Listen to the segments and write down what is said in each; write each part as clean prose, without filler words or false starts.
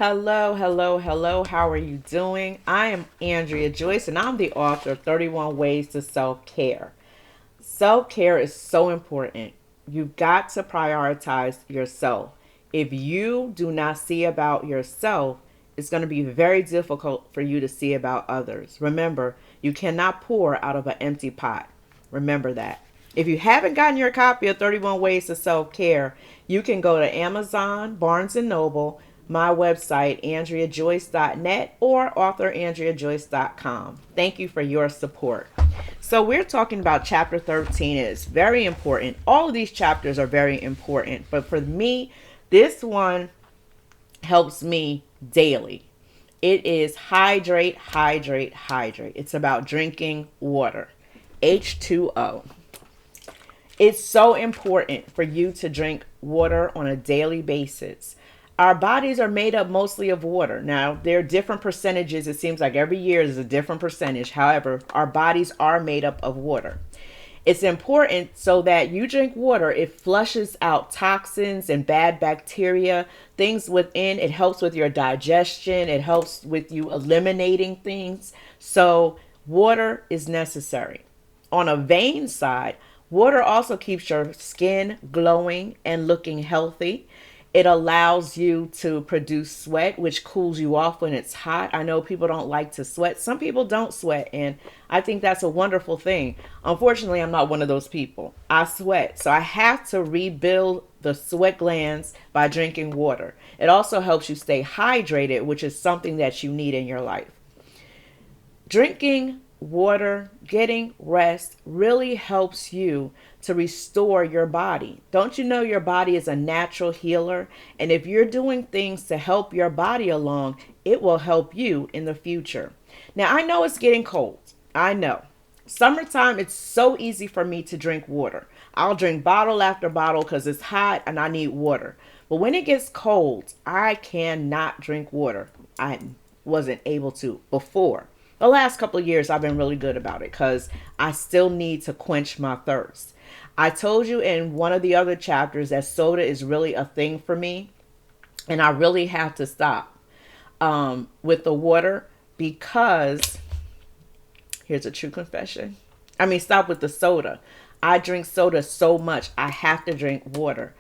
Hello, hello, hello. How are you doing? I am Andrea Joyce, and I'm the author of 31 Ways to Self Care. Self care is so important. You've got to prioritize yourself. If you do not see about yourself, it's going to be very difficult for you to see about others. Remember, you cannot pour out of an empty pot. Remember that. If you haven't gotten your copy of 31 Ways to Self Care, you can go to Amazon, Barnes and Noble, my website, AndreaJoyce.net, or AuthorAndreaJoyce.com. Thank you for your support. So, we're talking about chapter 13. It's very important. All of these chapters are very important, but for me, this one helps me daily. It is hydrate, hydrate, hydrate. It's about drinking water, H2O. It's so important for you to drink water on a daily basis. Our bodies are made up mostly of water. Now, there are different percentages. It seems like every year is a different percentage. However, our bodies are made up of water. It's important so that you drink water. It flushes out toxins and bad bacteria, things within. It helps with your digestion. It helps with you eliminating things. So, water is necessary. On a vein side, water also keeps your skin glowing and looking healthy. It allows you to produce sweat, which cools you off when it's hot. I know people don't like to sweat. Some people don't sweat, and I think that's a wonderful thing. Unfortunately, I'm not one of those people. I sweat, so I have to rebuild the sweat glands by drinking water. It also helps you stay hydrated, which is something that you need in your life. Drinking water, getting rest really helps you to restore your body. Don't you know your body is a natural healer? And if you're doing things to help your body along, it will help you in the future. Now, I know it's getting cold. I know. Summertime, it's so easy for me to drink water. I'll drink bottle after bottle because it's hot and I need water. But when it gets cold, I cannot drink water. I wasn't able to before. The last couple of years, I've been really good about it because I still need to quench my thirst. I told you in one of the other chapters that soda is really a thing for me, and I really have to stop with the water because here's a true confession. Stop with the soda. I drink soda so much, I have to drink water.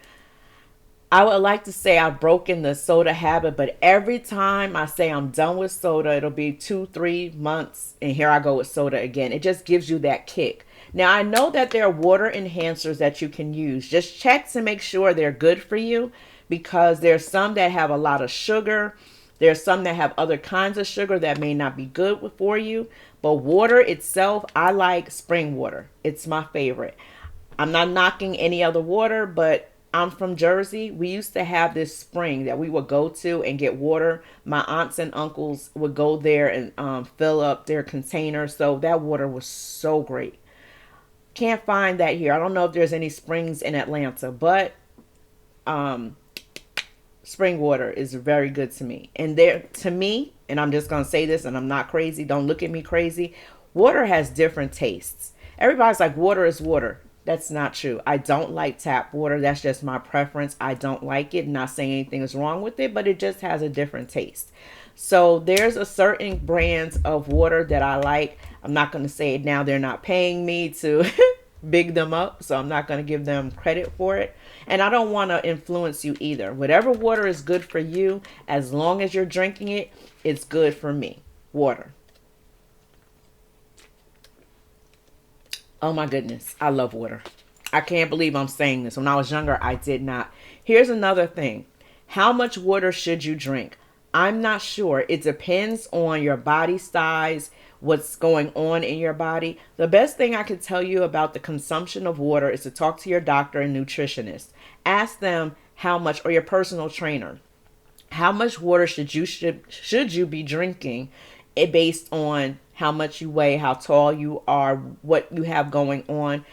I would like to say I've broken the soda habit, but every time I say I'm done with soda, it'll be 2, 3 months, and here I go with soda again. It just gives you that kick. Now, I know that there are water enhancers that you can use. Just check to make sure they're good for you because there's some that have a lot of sugar. There's some that have other kinds of sugar that may not be good for you. But water itself, I like spring water. It's my favorite. I'm not knocking any other water, but I'm from Jersey. We used to have this spring that we would go to and get water. My aunts and uncles would go there and fill up their containers. So that water was so great. Can't find that here. I don't know if there's any springs in Atlanta, but um, spring water is very good to me. And there, to me, and I'm just going to say this and I'm not crazy. Don't look at me crazy. Water has different tastes. Everybody's like, water is water. That's not true. I don't like tap water. That's just my preference. I don't like it. Not saying anything is wrong with it, but it just has a different taste. So there's a certain brands of water that I like. I'm not going to say it now. They're not paying me to big them up, so I'm not going to give them credit for it. And I don't want to influence you either. Whatever water is good for you, as long as you're drinking it, it's good for me. Water. Oh my goodness, I love water. I can't believe I'm saying this. When I was younger, I did not. Here's another thing. How much water should you drink? I'm not sure. It depends on your body size, what's going on in your body. The best thing I can tell you about the consumption of water is to talk to your doctor and nutritionist. Ask them how much, or your personal trainer. How much water should you be drinking it based on how much you weigh, how tall you are, what you have going on.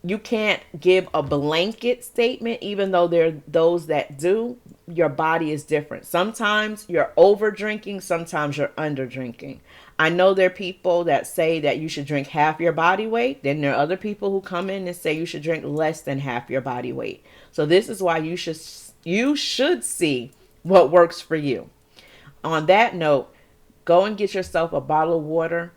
You can't give a blanket statement, even though there are those that do. Your body is different. Sometimes you're over drinking, sometimes you're under drinking. I know there are people that say that you should drink half your body weight. Then there are other people who come in and say you should drink less than half your body weight. So this is why you should see what works for you. On that note, go and get yourself a bottle of water.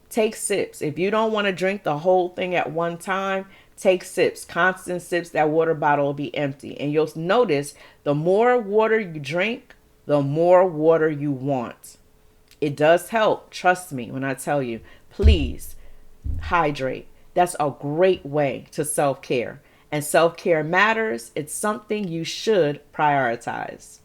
Take sips. If you don't want to drink the whole thing at one time, take sips, constant sips. That water bottle will be empty. And you'll notice the more water you drink, the more water you want. It does help. Trust me when I tell you. Please hydrate. That's a great way to self care. And self care matters. It's something you should prioritize.